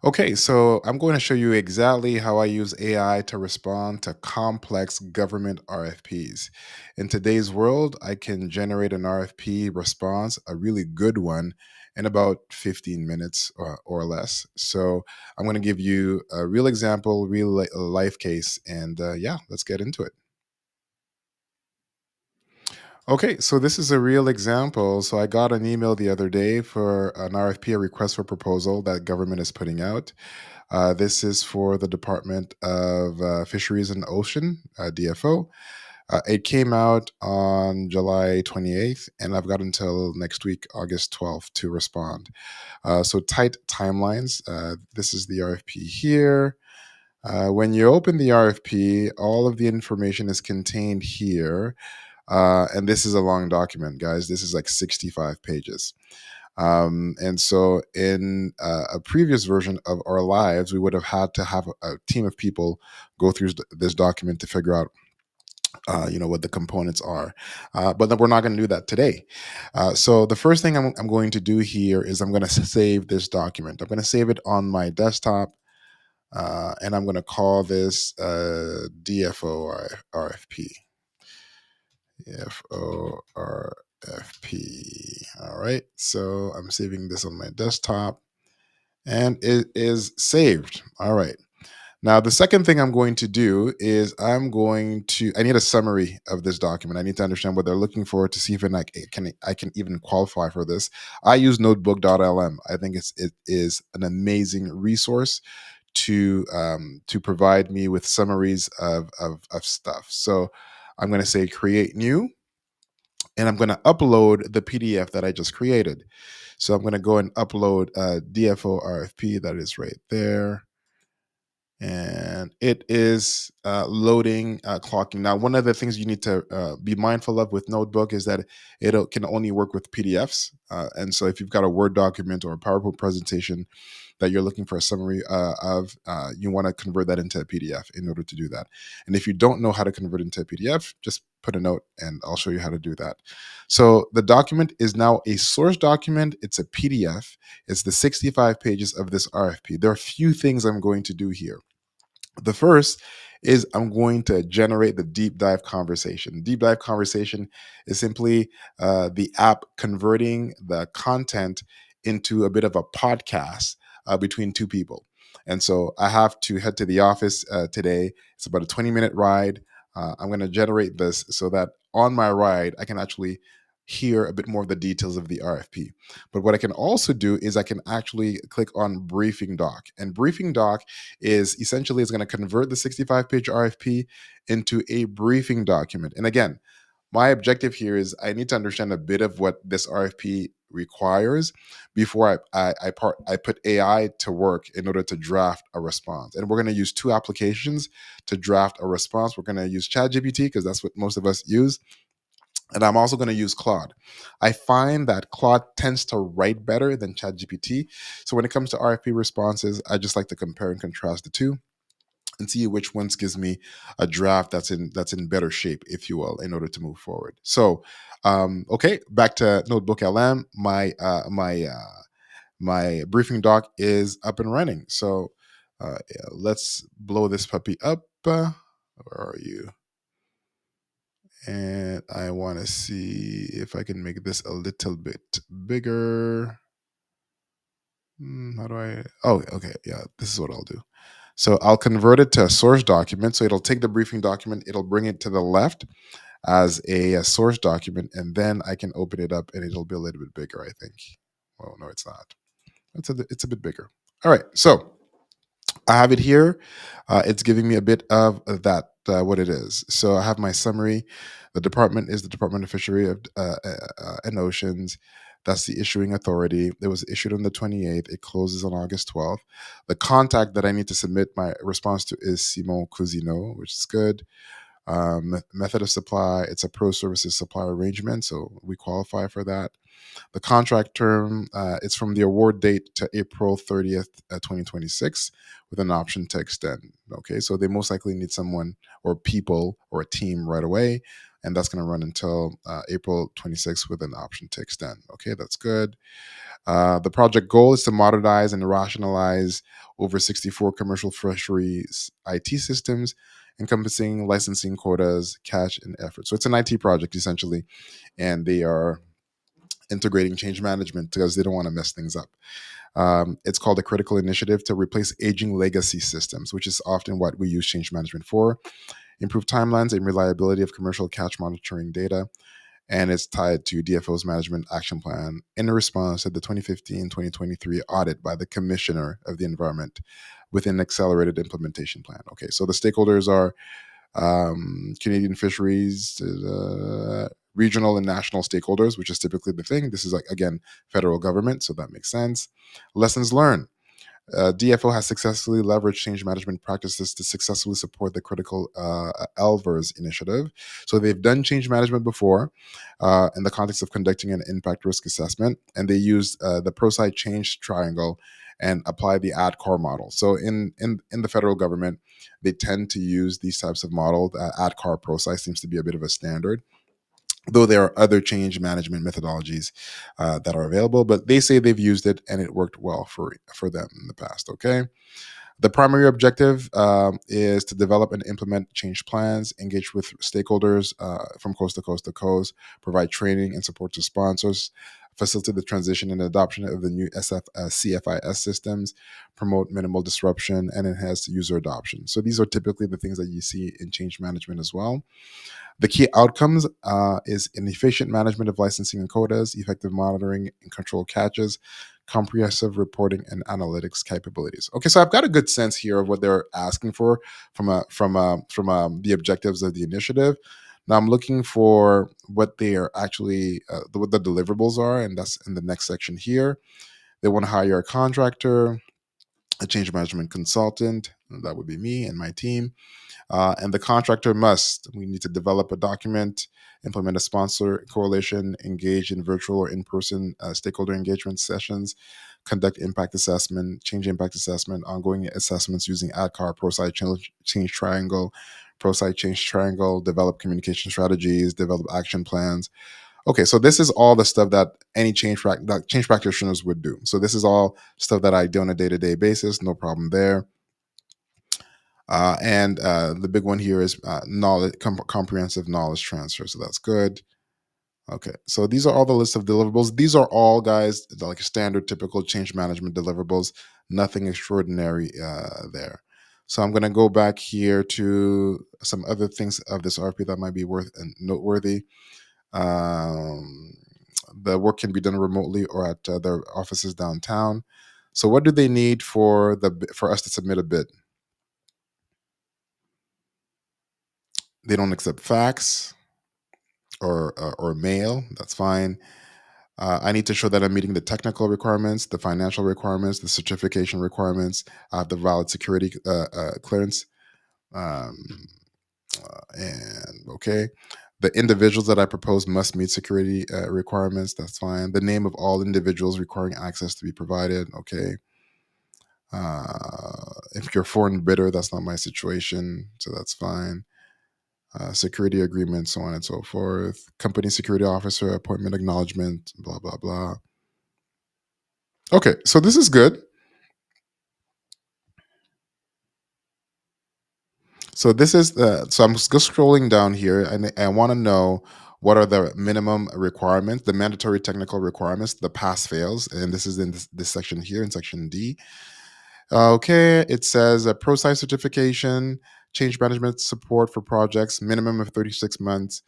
Okay, so I'm going to show you exactly how I use AI to respond to complex government RFPs. In today's world, I can generate an RFP response, a really good one, in about 15 minutes or less. So I'm going to give you a real example, life case, and yeah, let's get into it. Okay, so this is a real example. So I got an email the other day for an RFP, a request for proposal that government is putting out. This is for the Department of Fisheries and Ocean, DFO. It came out on July 28th, and I've got until next week, August 12th, to respond. So tight timelines. This is the RFP here. When you open the RFP, all of the information is contained here. And this is a long document, guys. This is like 65 pages. And so, in a previous version of our lives, we would have had to have a team of people go through this document to figure out, what the components are. But then we're not going to do that today. So the first thing I'm going to do here is I'm going to save this document. I'm going to save it on my desktop, and I'm going to call this DFO RFP. FORFP. All right. So I'm saving this on my desktop and it is saved. All right. Now, the second thing I'm going to do is I need a summary of this document. I need to understand what they're looking for to see if I can even qualify for this. I use notebook.lm. I think it is an amazing resource to provide me with summaries of stuff. So I'm going to say create new, and I'm going to upload the PDF that I just created. So I'm going to go and upload DFO RFP that is right there. And it is loading, clocking. Now, one of the things you need to be mindful of with Notebook is that it can only work with PDFs. And so if you've got a Word document or a PowerPoint presentation that you're looking for a summary of, you want to convert that into a PDF in order to do that. And if you don't know how to convert into a PDF, just put a note and I'll show you how to do that. So the document is now a source document. It's a PDF. It's the 65 pages of this RFP. There are a few things I'm going to do here. The first is I'm going to generate the deep dive conversation. Deep dive conversation is simply the app converting the content into a bit of a podcast between two people. And so I have to head to the office today. It's about a 20-minute ride. I'm going to generate this so that on my ride, I can actually hear a bit more of the details of the RFP. But what I can also do is I can actually click on Briefing Doc. And Briefing Doc is essentially is going to convert the 65-page RFP into a briefing document. And again, my objective here is I need to understand a bit of what this RFP requires before I put AI to work in order to draft a response. And we're going to use two applications to draft a response. We're going to use ChatGPT because that's what most of us use, and I'm also going to use Claude. I find that Claude tends to write better than ChatGPT. So when it comes to RFP responses, I just like to compare and contrast the two and see which ones gives me a draft that's in better shape, if you will, in order to move forward. So, okay, back to Notebook LM. My briefing doc is up and running. So, yeah, let's blow this puppy up. Where are you? And I want to see if I can make this a little bit bigger. How do I? Oh, okay. Yeah, this is what I'll do. So I'll convert it to a source document. So it'll take the briefing document, it'll bring it to the left as a source document, and then I can open it up and it'll be a little bit bigger, I think. Oh, no, it's not. It's a bit bigger. All right. So I have it here. It's giving me a bit of that, what it is. So I have my summary. The department is the Department of Fisheries and Oceans. That's the issuing authority. It was issued on the 28th. It closes on August 12th. The contact that I need to submit my response to is Simon Cousineau, which is good. Method of supply, it's a pro services supply arrangement, so we qualify for that. The contract term, it's from the award date to April 30th, 2026, with an option to extend. Okay, so they most likely need someone or people or a team right away, and that's going to run until April 26th with an option to extend. Okay, that's good. The project goal is to modernize and rationalize over 64 commercial fisheries IT systems, encompassing licensing quotas, catch, and effort. So it's an IT project essentially, and they are integrating change management because they don't want to mess things up. It's called a critical initiative to replace aging legacy systems, which is often what we use change management for. Improve timelines and reliability of commercial catch monitoring data, and it's tied to DFO's management action plan in response to the 2015-2023 audit by the Commissioner of the Environment with an accelerated implementation plan. Okay, so the stakeholders are Canadian fisheries, regional and national stakeholders, which is typically the thing. This is like, again, federal government, so that makes sense. Lessons learned. DFO has successfully leveraged change management practices to successfully support the critical LVERS initiative. So they've done change management before in the context of conducting an impact risk assessment, and they used the pro-site change triangle and apply the ADCAR model. So in the federal government, they tend to use these types of models. ADCAR pro-site seems to be a bit of a standard, though there are other change management methodologies that are available, but they say they've used it and it worked well for them in the past. Okay. The primary objective is to develop and implement change plans, engage with stakeholders from coast to coast to coast, provide training and support to sponsors, facilitate the transition and adoption of the new CFIS systems, promote minimal disruption, and enhance user adoption. So these are typically the things that you see in change management as well. The key outcomes is an efficient management of licensing and quotas, effective monitoring and control catches, comprehensive reporting and analytics capabilities. Okay, so I've got a good sense here of what they're asking for from the objectives of the initiative. Now I'm looking for what they are actually what the deliverables are, and that's in the next section here. They want to hire a contractor, a change management consultant. That would be me and my team. And the contractor we need to develop a document, implement a sponsor coalition, engage in virtual or in-person stakeholder engagement sessions, conduct impact assessment, change impact assessment, ongoing assessments using ADCAR, pro-site change triangle, pro-site change triangle, develop communication strategies, develop action plans. Okay, so this is all the stuff that any that change practitioners would do. So this is all stuff that I do on a day-to-day basis, no problem there. And the big one here is comprehensive knowledge transfer. So that's good. Okay, so these are all the list of deliverables. These are all, guys, like standard, typical change management deliverables. Nothing extraordinary there. So I'm going to go back here to some other things of this RFP that might be worth and noteworthy. The work can be done remotely or at their offices downtown. So what do they need for us to submit a bid? They don't accept fax or mail. That's fine. I need to show that I'm meeting the technical requirements, the financial requirements, the certification requirements. I have the valid security clearance. Um, and okay, the individuals that I propose must meet security requirements. That's fine. The name of all individuals requiring access to be provided. Okay. If you're a foreign bidder, that's not my situation, so that's fine. Security agreement, so on and so forth. Company security officer, appointment acknowledgement, blah, blah, blah. Okay, so this is good. So this is so I'm just scrolling down here and I want to know what are the minimum requirements, the mandatory technical requirements, the pass fails, and this is in this section here in section D. Okay, it says a pro-site certification, change management support for projects, minimum of 36 months.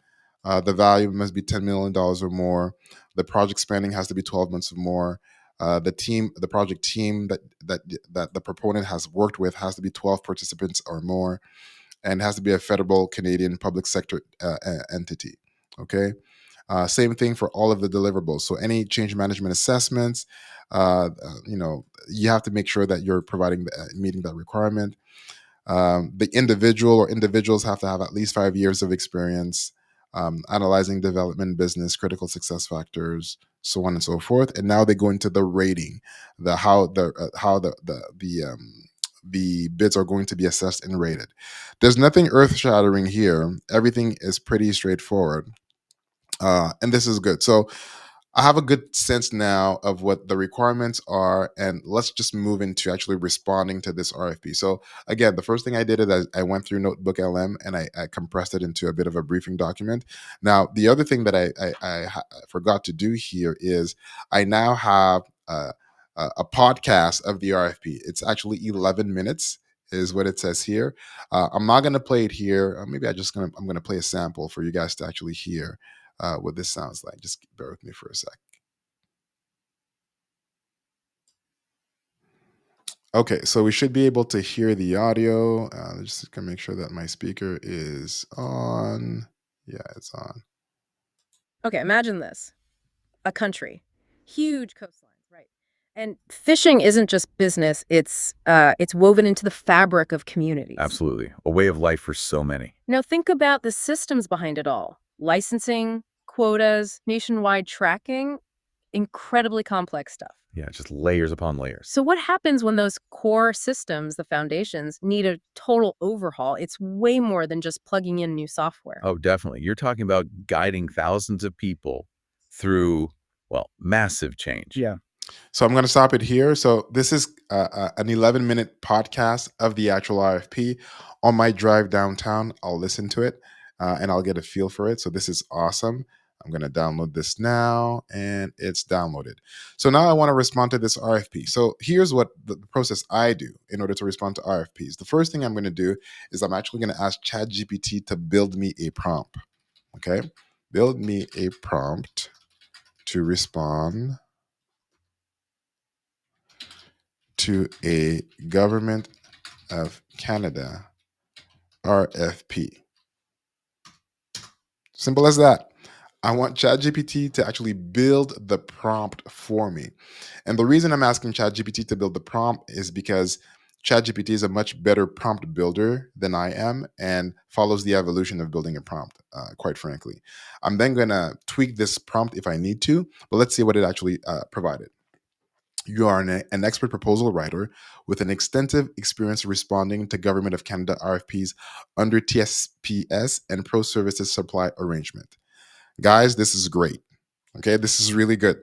The value must be $10 million or more. The project spanning has to be 12 months or more. The project team that the proponent has worked with has to be 12 participants or more, and has to be a federal Canadian public sector entity. Okay. Same thing for all of the deliverables. So any change management assessments, you have to make sure that you're providing meeting that requirement. The individual or individuals have to have at least 5 years of experience analyzing development, business, critical success factors, so on and so forth. And now they go into the rating, the how the bids are going to be assessed and rated. There's nothing earth shattering here. Everything is pretty straightforward, and this is good. So I have a good sense now of what the requirements are, and let's just move into actually responding to this RFP. So again, the first thing I did is I went through NotebookLM and I compressed it into a bit of a briefing document. Now, the other thing that I forgot to do here is I now have a podcast of the RFP. It's actually 11 minutes. Is what it says here. I'm not going to play it here. Maybe I'm going to play a sample for you guys to actually hear what this sounds like. Just bear with me for a sec. Okay, so we should be able to hear the audio. Just gonna make sure that my speaker is on. Yeah, it's on. Okay, imagine this. A country. Huge coastlines, right? And fishing isn't just business, it's woven into the fabric of communities. Absolutely. A way of life for so many. Now think about the systems behind it all. Licensing, quotas, nationwide tracking, incredibly complex stuff. Yeah, just layers upon layers. So what happens when those core systems, the foundations, need a total overhaul? It's way more than just plugging in new software. Oh, definitely. You're talking about guiding thousands of people through, well, massive change. Yeah. So I'm going to stop it here. So this is an 11-minute podcast of the actual RFP. On my drive downtown, I'll listen to it and I'll get a feel for it. So this is awesome. I'm going to download this now, and it's downloaded. So now I want to respond to this RFP. So here's what the process I do in order to respond to RFPs. The first thing I'm going to do is I'm actually going to ask ChatGPT to build me a prompt. Okay, build me a prompt to respond to a Government of Canada RFP. Simple as that. I want ChatGPT to actually build the prompt for me. And the reason I'm asking ChatGPT to build the prompt is because ChatGPT is a much better prompt builder than I am and follows the evolution of building a prompt, quite frankly. I'm then going to tweak this prompt if I need to, but let's see what it actually provided. You are an expert proposal writer with an extensive experience responding to Government of Canada RFPs under TSPS and Pro Services Supply Arrangement. Guys, this is great. Okay, this is really good.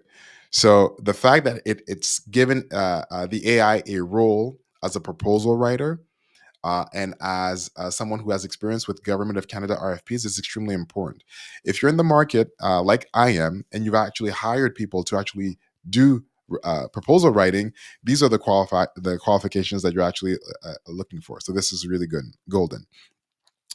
So the fact that it's given the AI a role as a proposal writer and as someone who has experience with Government of Canada RFPs is extremely important. If you're in the market like I am, and you've actually hired people to actually do proposal writing, these are the qualifications that you're actually looking for. So this is really good, golden.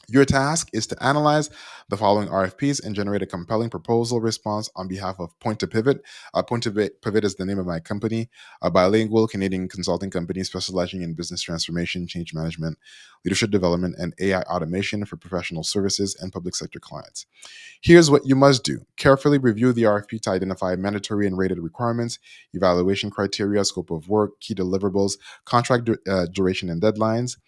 Your task is to analyze the following RFPs and generate a compelling proposal response on behalf of Point to Pivot. Pivot is the name of my company, a bilingual Canadian consulting company specializing in business transformation, change management, leadership development, and AI automation for professional services and public sector clients. Here's what you must do. Carefully review the RFP to identify mandatory and rated requirements, evaluation criteria, scope of work, key deliverables, contract duration and deadlines.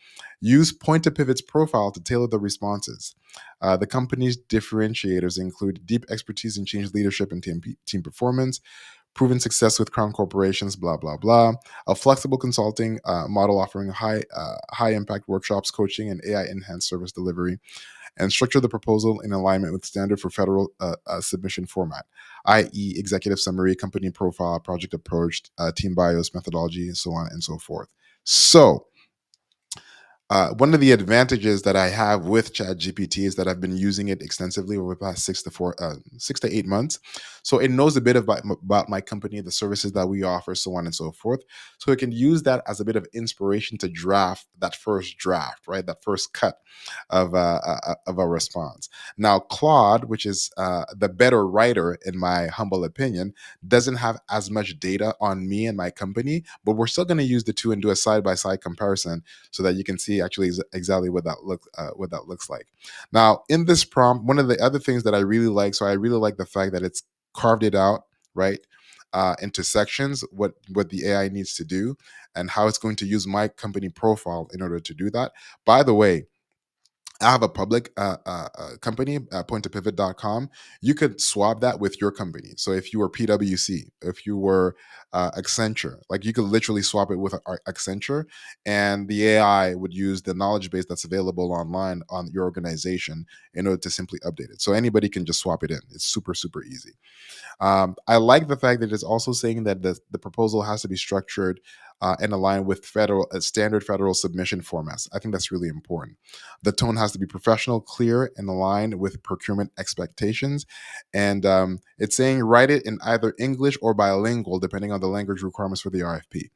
Use Point to Pivot's profile to tailor the responses. The company's differentiators include deep expertise in change leadership and team performance, proven success with crown corporations, blah, blah, blah. A flexible consulting model offering high impact workshops, coaching, and AI enhanced service delivery. And structure the proposal in alignment with standard for federal submission format, i.e., executive summary, company profile, project approach, team bios, methodology, and so on and so forth. So, one of the advantages that I have with ChatGPT is that I've been using it extensively over the past 6 to 8 months. So it knows a bit about my company, the services that we offer, so on and so forth. So it can use that as a bit of inspiration to draft that first draft, right? That first cut of a response. Now, Claude, which is the better writer, in my humble opinion, doesn't have as much data on me and my company, but we're still going to use the two and do a side-by-side comparison so that you can see actually exactly what that looks like. Now, in this prompt, one of the other things that I really like, so I really like the fact that it's carved it out, right? into sections what the AI needs to do and how it's going to use my company profile in order to do that. By the way, I have a public company, pointopivot.com. You could swap that with your company. So if you were PwC, if you were Accenture, like you could literally swap it with Accenture, and the AI would use the knowledge base that's available online on your organization in order to simply update it. So anybody can just swap it in. It's super, super easy. I like the fact that it's also saying that the proposal has to be structured and aligned with federal standard federal submission formats. I think that's really important. The tone has to be professional, clear, and aligned with procurement expectations. And it's saying write it in either English or bilingual, depending on the language requirements for the RFP.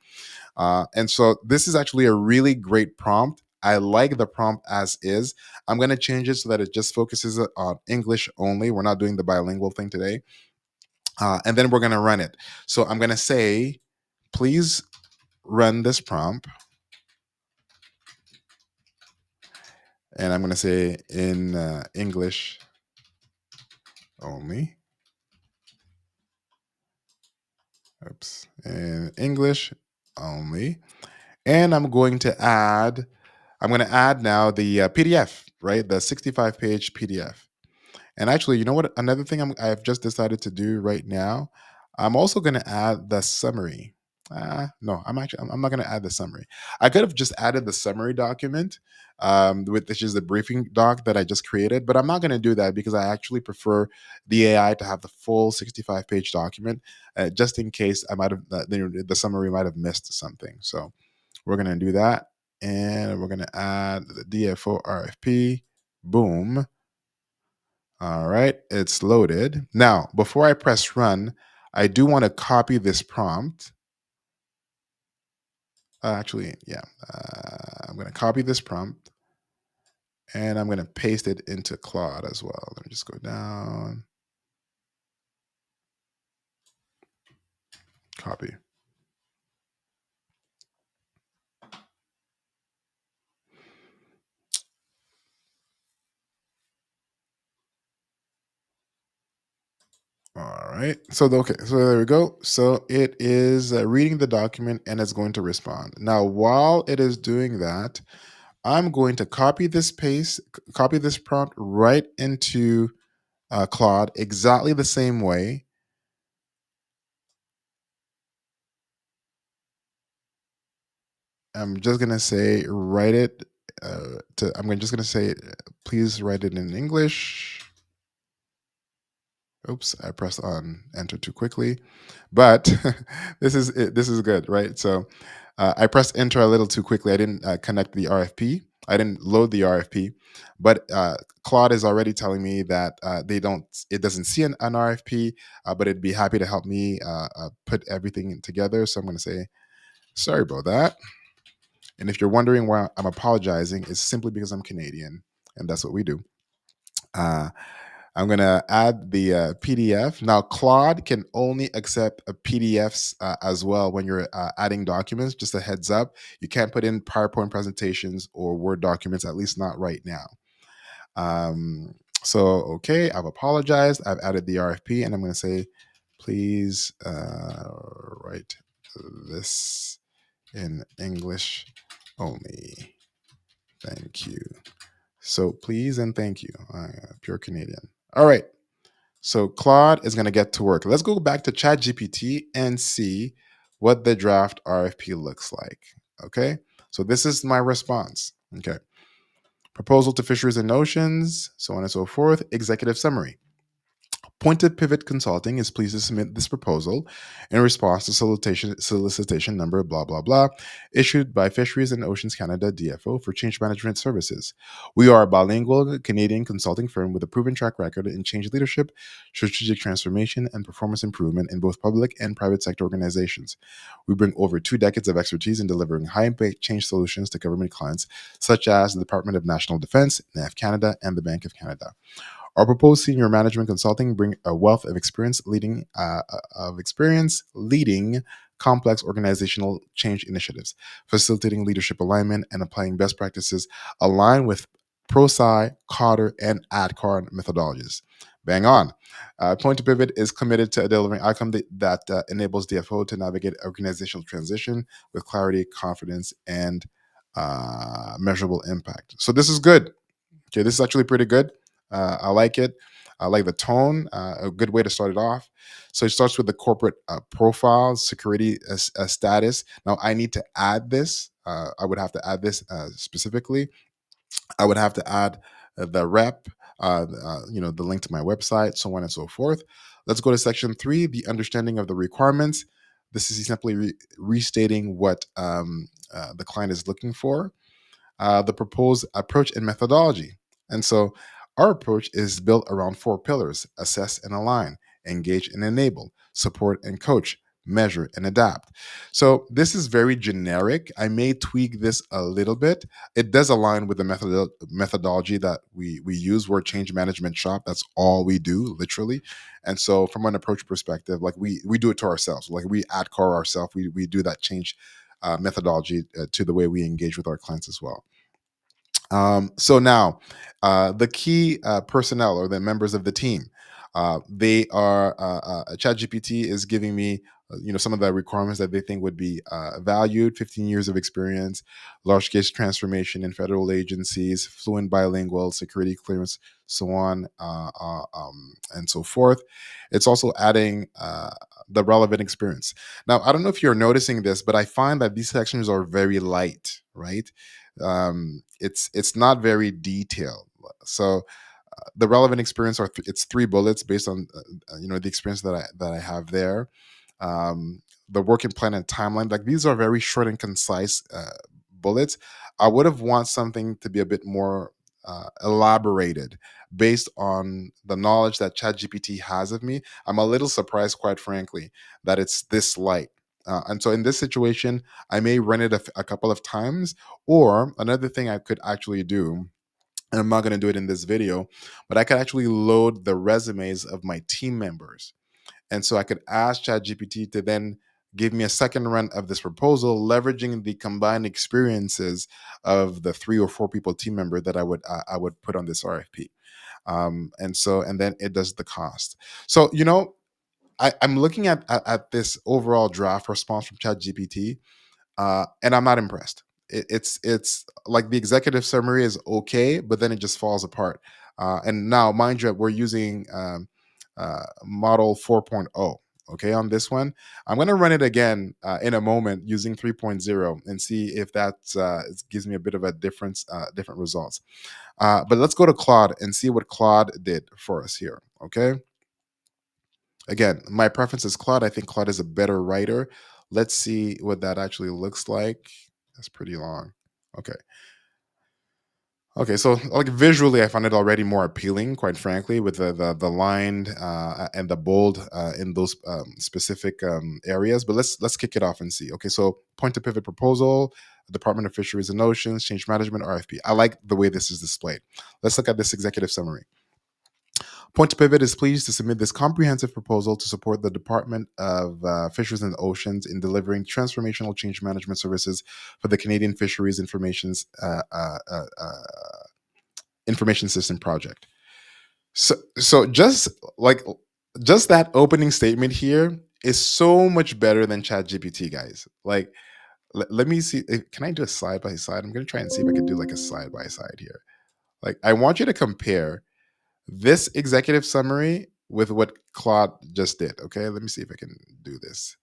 And so this is actually a really great prompt. I like the prompt as is. I'm going to change it so that it just focuses on English only. We're not doing the bilingual thing today. And then we're going to run it. So I'm going to say, please run this prompt. And I'm going to say in English only. Oops. In English only. And I'm going to add now the PDF, right? The 65-page PDF. And actually, you know what? Another thing I've just decided to do right now, I'm also going to add the summary. No, I'm not going to add the summary. I could have just added the summary document, which is the briefing doc that I just created, but I'm not going to do that because I actually prefer the AI to have the full 65-page document, just in case I might have the summary might have missed something. So we're going to do that, and we're going to add the DFO RFP. Boom. All right, it's loaded. Now, before I press run, I do want to copy this prompt. Actually, yeah, I'm going to copy this prompt and I'm going to paste it into Claude as well. Let me just go down, copy. All right. Okay. So there we go. So it is reading the document and it's going to respond. Now, while it is doing that, I'm going to copy this prompt right into Claude exactly the same way. I'm just gonna say write it. Just gonna say, please write it in English. Oops, I pressed on enter too quickly, but this is good, right? So I pressed enter a little too quickly. I didn't connect the RFP. I didn't load the RFP, but Claude is already telling me that it doesn't see an RFP, but it'd be happy to help me put everything together. So I'm going to say sorry about that. And if you're wondering why I'm apologizing, it's simply because I'm Canadian, and that's what we do. Uh, I'm going to add the PDF. Now, Claude can only accept PDFs as well when you're adding documents. Just a heads up, you can't put in PowerPoint presentations or Word documents, at least not right now. Okay, I've apologized. I've added the RFP, and I'm going to say, please write this in English only. Thank you. So please and thank you. Pure Canadian. All right. So Claude is going to get to work. Let's go back to ChatGPT and see what the draft RFP looks like. Okay. So this is my response. Okay. Proposal to Fisheries and Oceans, so on and so forth. Executive summary. Pointed Pivot Consulting is pleased to submit this proposal in response to solicitation number blah blah blah issued by Fisheries and Oceans Canada DFO for change management services. We are a bilingual Canadian consulting firm with a proven track record in change leadership, strategic transformation, and performance improvement in both public and private sector organizations. We bring over 2 decades of expertise in delivering high-impact change solutions to government clients such as the Department of National Defence, NAV Canada, and the Bank of Canada. Our proposed senior management consulting bring a wealth of experience leading complex organizational change initiatives, facilitating leadership alignment, and applying best practices aligned with ProSci, Cotter, and AdCard methodologies. Bang on. Point to Pivot is committed to delivering outcome that enables DFO to navigate organizational transition with clarity, confidence, and measurable impact. So this is good. Okay, this is actually pretty good. I like it. I like the tone. A good way to start it off. So it starts with the corporate profile, security status. Now I need to add this. I would have to add this specifically. I would have to add the rep, the link to my website, so on and so forth. Let's go to section 3, the understanding of the requirements. This is simply restating what the client is looking for, the proposed approach and methodology. And so our approach is built around 4 pillars: assess and align, engage and enable, support and coach, measure and adapt. So this is very generic. I may tweak this a little bit. It does align with the methodology that we use. We're a change management shop. That's all we do, literally. And so from an approach perspective, like we do it to ourselves. Like we add core ourselves. We do that change methodology to the way we engage with our clients as well. So now, the key personnel or the members of the team, they are ChatGPT is giving me, some of the requirements that they think would be valued: 15 years of experience, large scale transformation in federal agencies, fluent bilingual, security clearance, so on and so forth. It's also adding the relevant experience. Now, I don't know if you're noticing this, but I find that these sections are very light, right? It's not very detailed. So the relevant experience it's 3 bullets based on the experience that I have there. The working plan and timeline, like these are very short and concise bullets. I would have want something to be a bit more elaborated based on the knowledge that ChatGPT has of me. I'm a little surprised, quite frankly, that it's this light. And so in this situation, I may run it a couple of times. Or another thing I could actually do, and I'm not going to do it in this video, but I could actually load the resumes of my team members. And so I could ask ChatGPT to then give me a second run of this proposal, leveraging the combined experiences of the 3 or 4 people team member that I would put on this RFP. And then it does the cost. So I'm looking at this overall draft response from ChatGPT, and I'm not impressed. It's like the executive summary is okay, but then it just falls apart. And now, mind you, we're using model 4.0. Okay, on this one, I'm going to run it again in a moment using 3.0 and see if that gives me a bit of a different results. But let's go to Claude and see what Claude did for us here. Okay. Again, my preference is Claude. I think Claude is a better writer. Let's see what that actually looks like. That's pretty long. Okay. Okay, so like visually, I find it already more appealing, quite frankly, with the line and the bold in those specific areas. But let's kick it off and see. Okay, so point to pivot proposal, Department of Fisheries and Oceans, change management, RFP. I like the way this is displayed. Let's look at this executive summary. Point to Pivot is pleased to submit this comprehensive proposal to support the Department of Fisheries and Oceans in delivering transformational change management services for the Canadian Fisheries Information System project. So just that opening statement here is so much better than ChatGPT, guys. Like, let me see. Can I do a side by side? I'm gonna try and see if I can do like a side by side here. Like, I want you to compare this executive summary with what Claude just did. Okay, let me see if I can do this.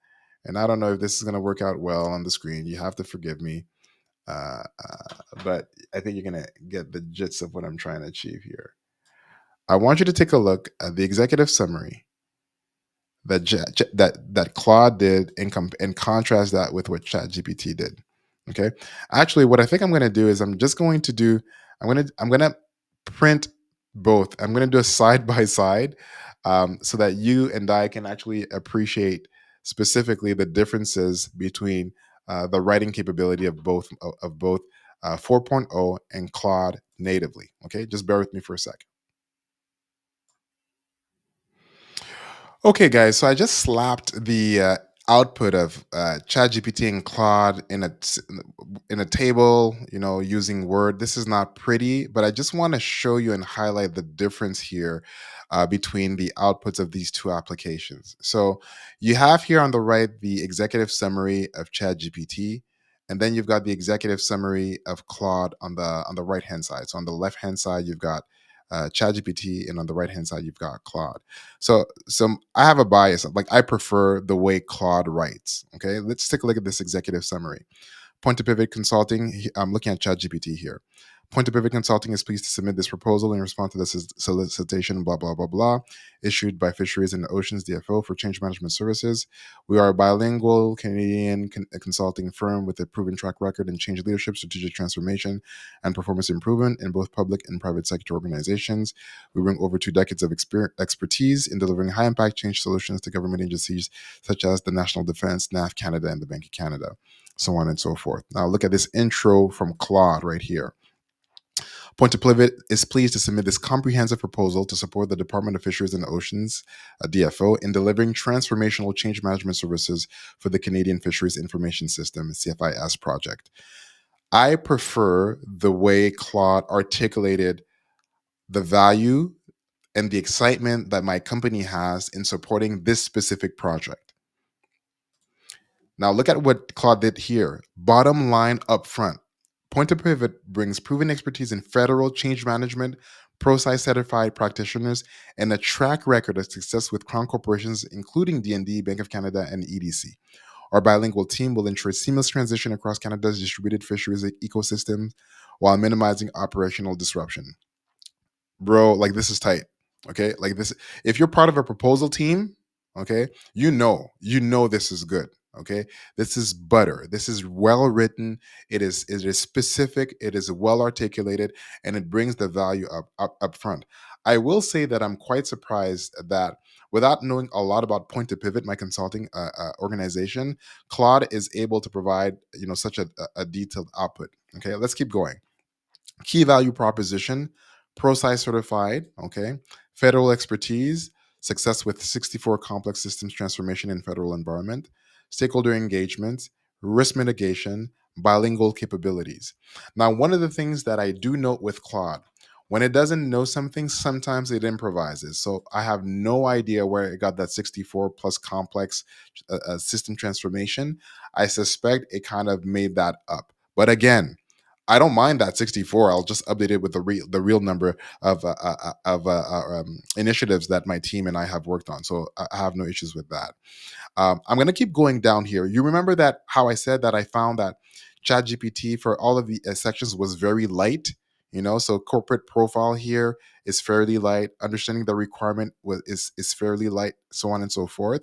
And I don't know if this is going to work out well on the screen. You have to forgive me, but I think you're going to get the gist of what I'm trying to achieve here. I want you to take a look at the executive summary that Claude did and contrast that with what ChatGPT did. Okay, actually, what I think I'm going to do is I'm going to print both. I'm going to do a side by side, so that you and I can actually appreciate specifically the differences between the writing capability of both 4.0 and Claude natively. Okay, just bear with me for a second. Okay, guys, so I just slapped the output of ChatGPT and Claude in a table, using Word. This is not pretty, but I just want to show you and highlight the difference here between the outputs of these two applications. So you have here on the right the executive summary of ChatGPT, and then you've got the executive summary of Claude on the right hand side. So on the left hand side, you've got ChatGPT, and on the right hand side, you've got Claude. So I have a bias. Like I prefer the way Claude writes. Okay, let's take a look at this executive summary. Point to Pivot Consulting. I'm looking at ChatGPT here. Point to Pivot Consulting is pleased to submit this proposal in response to the solicitation, blah, blah, blah, blah, issued by Fisheries and Oceans DFO for change management services. We are a bilingual Canadian consulting firm with a proven track record in change leadership, strategic transformation, and performance improvement in both public and private sector organizations. We bring over 2 decades of expertise in delivering high impact change solutions to government agencies such as the National Defense, NAV Canada, and the Bank of Canada, so on and so forth. Now, look at this intro from Claude right here. Point to Pivot is pleased to submit this comprehensive proposal to support the Department of Fisheries and Oceans, DFO, in delivering transformational change management services for the Canadian Fisheries Information System, CFIS project. I prefer the way Claude articulated the value and the excitement that my company has in supporting this specific project. Now, look at what Claude did here. Bottom line up front. Point to Pivot brings proven expertise in federal change management, ProSci certified practitioners, and a track record of success with crown corporations, including DND, Bank of Canada, and EDC. Our bilingual team will ensure seamless transition across Canada's distributed fisheries ecosystem while minimizing operational disruption. Bro, like this is tight. Okay? Like this, if you're part of a proposal team, okay, you know this is good. Okay, this is butter. This is well written. It is specific. It is well articulated, and it brings the value up front. I will say that I'm quite surprised that without knowing a lot about Point to Pivot, my consulting organization, Claude is able to provide such a detailed output. Okay, let's keep going. Key value proposition, ProSci certified, okay, federal expertise, success with 64 complex systems transformation in federal environment, stakeholder engagement, risk mitigation, bilingual capabilities. Now, one of the things that I do note with Claude, when it doesn't know something, sometimes it improvises. So I have no idea where it got that 64 plus complex system transformation. I suspect it kind of made that up. But again, I don't mind that 64. I'll just update it with the real number of initiatives that my team and I have worked on. So I have no issues with that. I'm going to keep going down here. You remember that how I said that I found that ChatGPT for all of the sections was very light. So corporate profile here is fairly light. Understanding the requirement is fairly light. So on and so forth.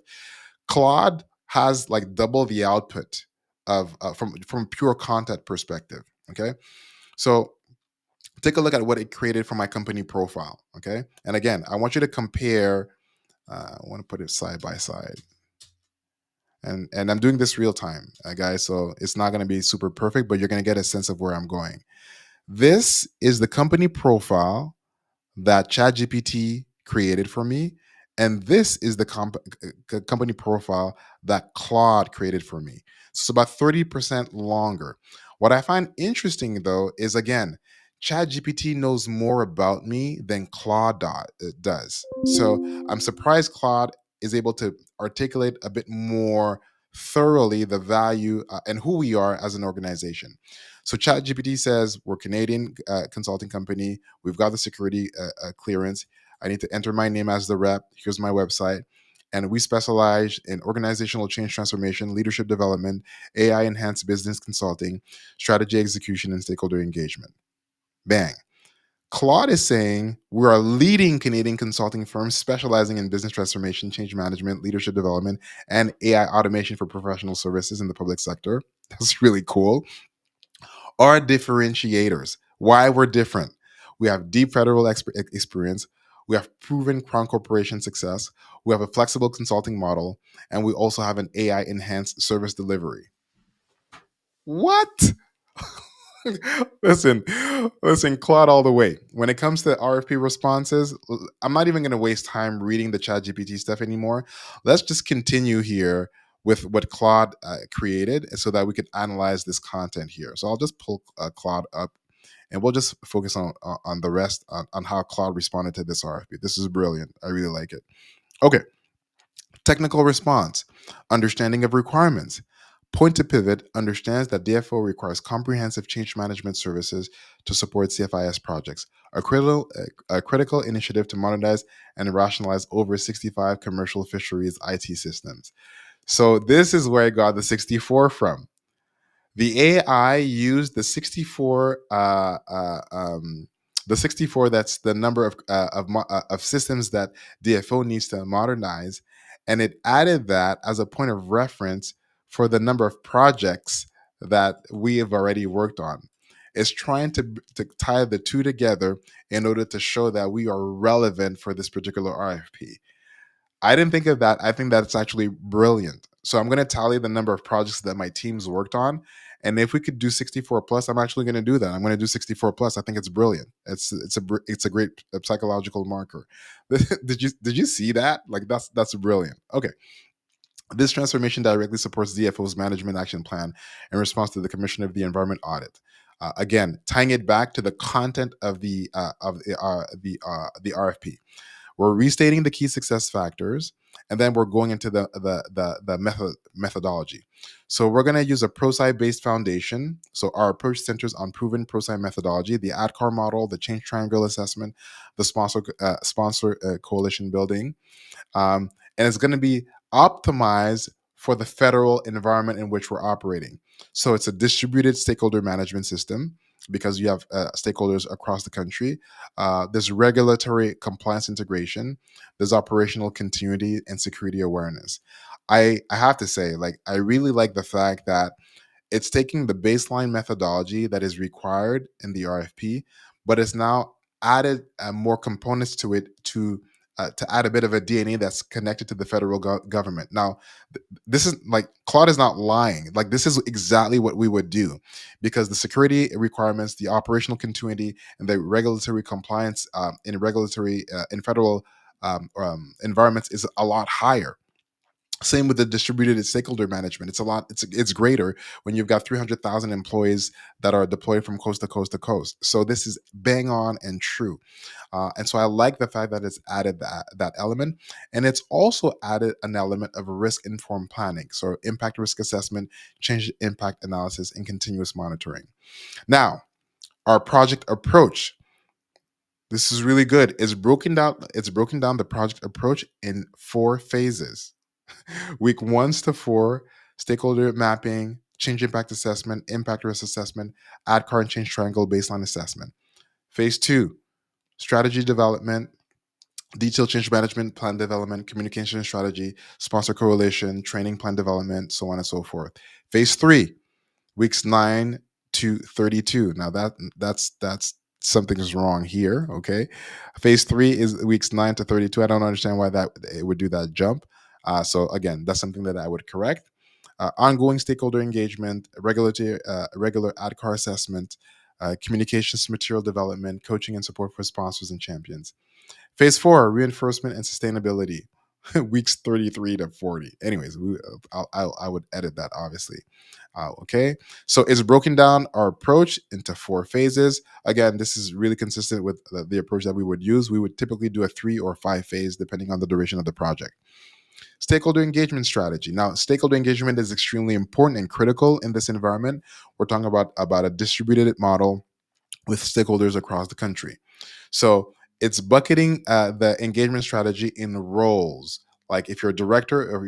Claude has like double the output of from pure content perspective. Okay, so take a look at what it created for my company profile. Okay, and again, I want you to compare. I want to put it side by side, and I'm doing this real time, guys. So it's not going to be super perfect, but you're going to get a sense of where I'm going. This is the company profile that ChatGPT created for me. And this is the company profile that Claude created for me. So it's about 30% longer. What I find interesting, though, is again, ChatGPT knows more about me than Claude does. So I'm surprised Claude is able to articulate a bit more thoroughly the value and who we are as an organization. So ChatGPT says we're Canadian consulting company. We've got the security clearance. I need to enter my name as the rep. Here's my website. And we specialize in organizational change transformation, leadership development, AI enhanced business consulting, strategy execution, and stakeholder engagement. Bang. Claude is saying we're a leading Canadian consulting firm specializing in business transformation, change management, leadership development, and AI automation for professional services in the public sector. That's really cool. Our differentiators, why we're different. We have deep federal experience. We have proven crown corporation success. We have a flexible consulting model. And we also have an AI enhanced service delivery. What? listen, listen, Claude all the way. When it comes to RFP responses, I'm not even going to waste time reading the ChatGPT stuff anymore. Let's just continue here with what Claude created, so that we could analyze this content here. So I'll just pull Claude up, and we'll just focus on the rest, on how Claude responded to this RFP. This is brilliant. I really like it. Okay, technical response, understanding of requirements. Point to Pivot understands that DFO requires comprehensive change management services to support CFIS projects, a critical initiative to modernize and rationalize over 65 commercial fisheries IT systems. So this is where I got the 64 from. The AI used the 64, that's the number of systems that DFO needs to modernize, and it added that as a point of reference for the number of projects that we have already worked on. It's trying to tie the two together in order to show that we are relevant for this particular RFP. I didn't think of that. I think that's actually brilliant. So I'm going to tally the number of projects that my teams worked on. And if we could do 64 plus, I'm actually going to do that. I'm going to do 64 plus. I think it's brilliant. It's a great psychological marker. Did you see that? Like that's brilliant. Okay. This transformation directly supports DFO's management action plan in response to the Commission of the Environment audit. Again, tying it back to the content of the RFP. We're restating the key success factors, and then we're going into the methodology. So we're going to use a ProSci based foundation. So our approach centers on proven ProSci methodology, the ADCAR model, the change triangle assessment, the sponsor coalition building, and it's going to be optimized for the federal environment in which we're operating. So it's a distributed stakeholder management system because you have stakeholders across the country. There's regulatory compliance integration. There's operational continuity and security awareness. I have to say, like, I really like the fact that it's taking the baseline methodology that is required in the RFP, but it's now added more components to it to add a bit of a DNA that's connected to the federal government. Now, this is like Claude is not lying. Like this is exactly what we would do, because the security requirements, the operational continuity, and the regulatory compliance in federal environments is a lot higher. Same with the distributed stakeholder management. It's greater when you've got 300,000 employees that are deployed from coast to coast to coast. So this is bang on and true. And so I like the fact that it's added that element. And it's also added an element of risk informed planning. So impact risk assessment, change impact analysis, and continuous monitoring. Now, our project approach. This is really good. It's broken down the project approach in 4 phases. Week 1 to 4, stakeholder mapping, change impact assessment, impact risk assessment, add car and change triangle baseline assessment. Phase 2, strategy development, detailed change management plan development, communication strategy, sponsor correlation, training plan development, so on and so forth. Phase 3, weeks 9 to 32. Now that's something is wrong here. Okay, phase 3 is weeks 9 to 32. I don't understand why that it would do that jump. So again, that's something that I would correct. Ongoing stakeholder engagement, regular ADCAR assessment, communications material development, coaching and support for sponsors and champions. Phase 4, reinforcement and sustainability, weeks 33 to 40. Anyways, I would edit that, obviously. Okay, so it's broken down our approach into 4 phases. Again, this is really consistent with the approach that we would use. We would typically do a 3 or 5 phase depending on the duration of the project. Stakeholder engagement strategy. Now, stakeholder engagement is extremely important and critical in this environment. We're talking about a distributed model with stakeholders across the country. So it's bucketing the engagement strategy in roles. Like if you're a director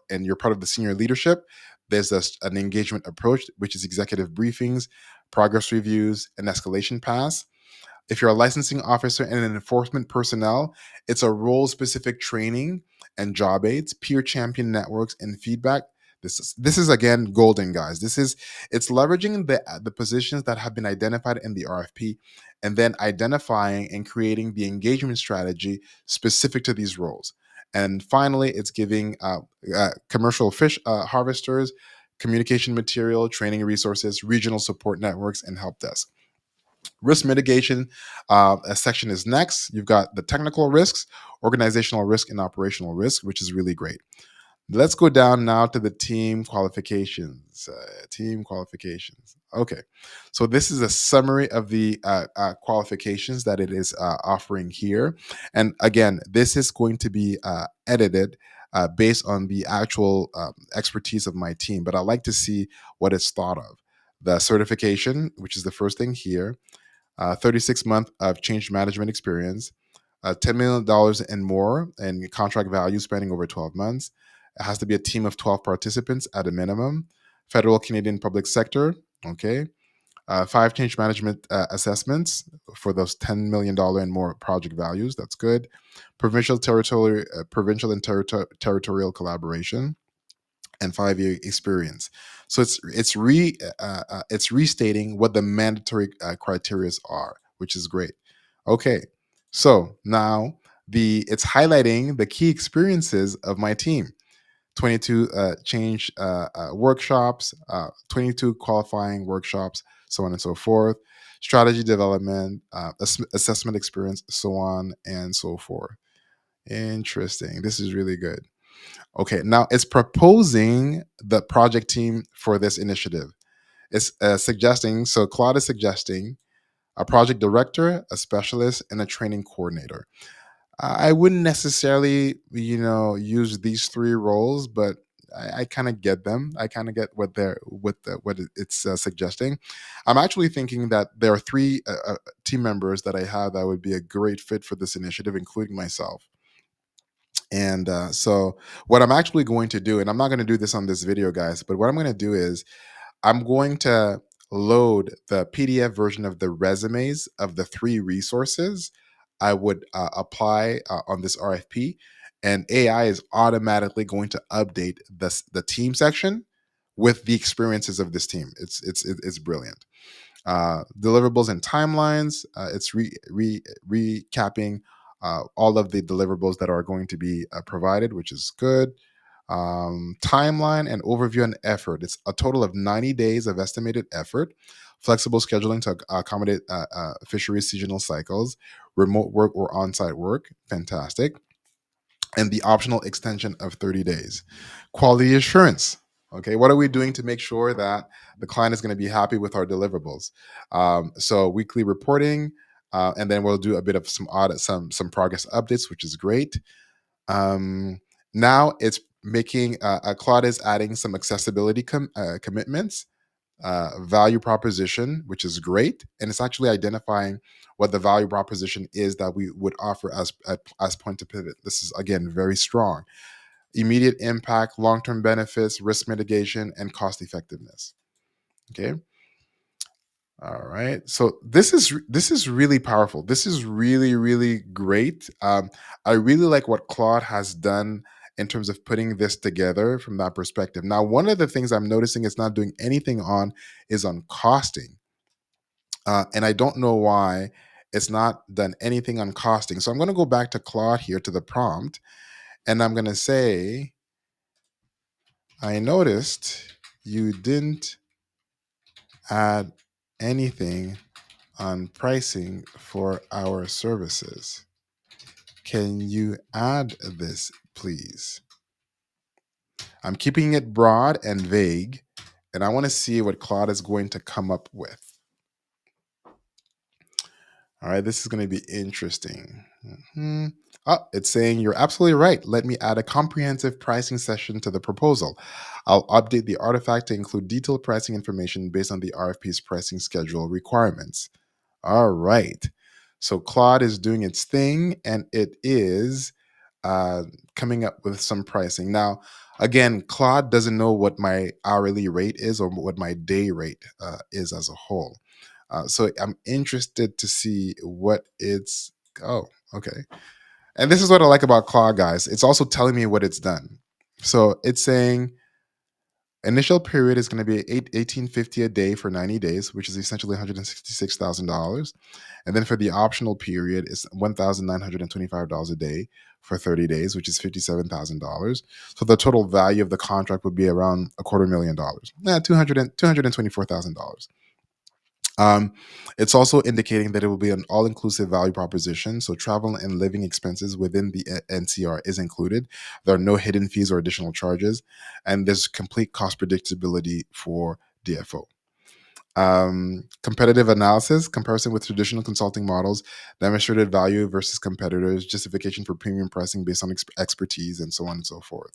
and you're part of the senior leadership, there's an engagement approach, which is executive briefings, progress reviews, and escalation paths. If you're a licensing officer and an enforcement personnel, it's a role specific training and job aids, peer champion networks, and feedback. This is again golden, guys. It's leveraging the positions that have been identified in the RFP, and then identifying and creating the engagement strategy specific to these roles. And finally, it's giving commercial fish harvesters communication material, training resources, regional support networks, and help desk. Risk mitigation, a section is next. You've got the technical risks, organizational risk, and operational risk, which is really great. Let's go down now to the team qualifications. Team qualifications. Okay. So this is a summary of the qualifications that it is offering here. And again, this is going to be edited based on the actual expertise of my team. But I like to see what it's thought of. The certification, which is the first thing here, 36-month of change management experience, $10 million and more in contract value spanning over 12 months. It has to be a team of 12 participants at a minimum. Federal Canadian public sector, okay. 5 change management assessments for those $10 million and more project values. That's good. Provincial and territorial collaboration, and 5 year experience. So it's restating what the mandatory criteria are, which is great. Okay, so now it's highlighting the key experiences of my team. 22 change workshops, 22 qualifying workshops, so on and so forth. Strategy development, assessment experience, so on and so forth. Interesting. This is really good. Okay, now it's proposing the project team for this initiative. It's suggesting, so Claude is suggesting a project director, a specialist, and a training coordinator. I wouldn't necessarily, use these three roles, but I kind of get them. I kind of get what it's suggesting. I'm actually thinking that there are three team members that I have that would be a great fit for this initiative, including myself. And so, what I'm actually going to do, and I'm not going to do this on this video, guys, but what I'm going to do is I'm going to load the PDF version of the resumes of the three resources I would apply on this RFP, and AI is automatically going to update the team section with the experiences of this team. It's brilliant. Deliverables and timelines. It's recapping all of the deliverables that are going to be provided, which is good. Timeline and overview and effort. It's a total of 90 days of estimated effort. Flexible scheduling to accommodate fisheries seasonal cycles, remote work or on site work. Fantastic. And the optional extension of 30 days. Quality assurance. Okay, what are we doing to make sure that the client is going to be happy with our deliverables? So weekly reporting, and then we'll do a bit of some audit, some progress updates, which is great. Now it's making Claude is adding some accessibility commitments, value proposition, which is great, and it's actually identifying what the value proposition is that we would offer as point to pivot. This is again very strong. Immediate impact, long term benefits, risk mitigation, and cost effectiveness. Okay. All right. So this is really powerful. This is really great. I really like what Claude has done in terms of putting this together from that perspective. Now, one of the things I'm noticing it's not doing anything on is on costing, and I don't know why it's not done anything on costing. So I'm going to go back to Claude here to the prompt, and I'm going to say, I noticed you didn't add anything on pricing for our services. Can you add this, please? I'm keeping it broad and vague, and I want to see what Claude is going to come up with. All right, this is going to be interesting. Oh, it's saying you're absolutely right. Let me add a comprehensive pricing session to the proposal. I'll update the artifact to include detailed pricing information based on the RFP's pricing schedule requirements. All right. So Claude is doing its thing, and it is uh, coming up with some pricing. Now, again, Claude doesn't know what my hourly rate is or what my day rate is as a whole. So I'm interested to see what it's. Oh, okay. And this is what I like about Claude, guys. It's also telling me what it's done. So it's saying initial period is going to be 1850 a day for 90 days, which is essentially $166,000. And then for the optional period, it's $1,925 a day for 30 days, which is $57,000. So the total value of the contract would be around $250,000. $224,000. Um, it's also indicating that it will be an all inclusive value proposition. So, travel and living expenses within the NCR is included. There are no hidden fees or additional charges. And there's complete cost predictability for DFO. Competitive analysis, comparison with traditional consulting models, demonstrated value versus competitors, justification for premium pricing based on expertise, and so on and so forth.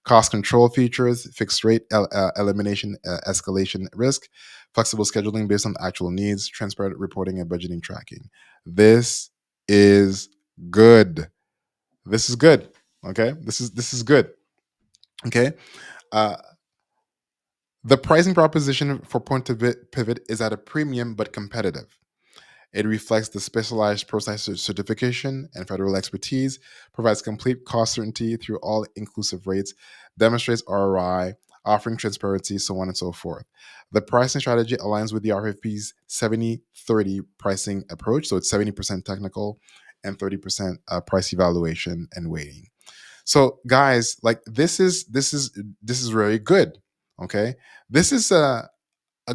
Cost control features, fixed rate elimination, escalation risk, flexible scheduling based on actual needs, transparent reporting and budgeting tracking. This is good. This is good. Okay, this is good. Okay, uh, the pricing proposition for Point Pivot is at a premium but competitive. It reflects the specialized process certification and federal expertise, provides complete cost certainty through all inclusive rates, demonstrates ROI, offering transparency, so on and so forth. The pricing strategy aligns with the RFP's 70/30 pricing approach. So it's 70% technical and 30% price evaluation and weighting. So guys, like this is really good. Okay. This is a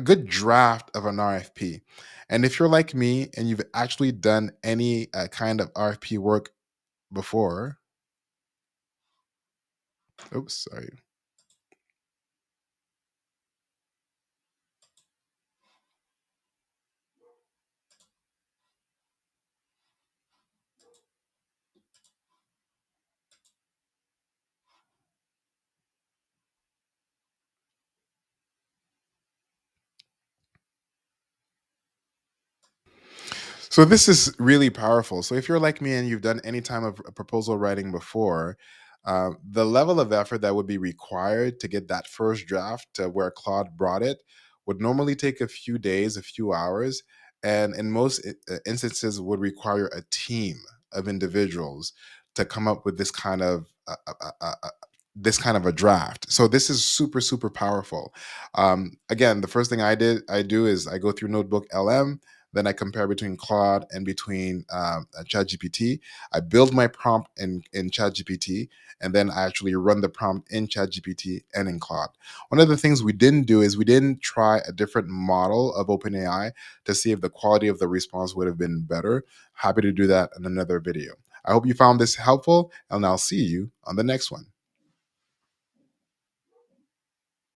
good draft of an RFP. And if you're like me and you've actually done any kind of RFP work before, oops, sorry. So this is really powerful. So if you're like me and you've done any time of proposal writing before, the level of effort that would be required to get that first draft to where Claude brought it would normally take a few days, a few hours, and in most instances would require a team of individuals to come up with this kind of a draft. So this is super super powerful. Again, the first thing I do is I go through Notebook LM, then I compare between Claude and between ChatGPT. I build my prompt in ChatGPT, and then I actually run the prompt in ChatGPT and in Claude. One of the things we didn't do is we didn't try a different model of OpenAI to see if the quality of the response would have been better. Happy to do that in another video. I hope you found this helpful, and I'll see you on the next one.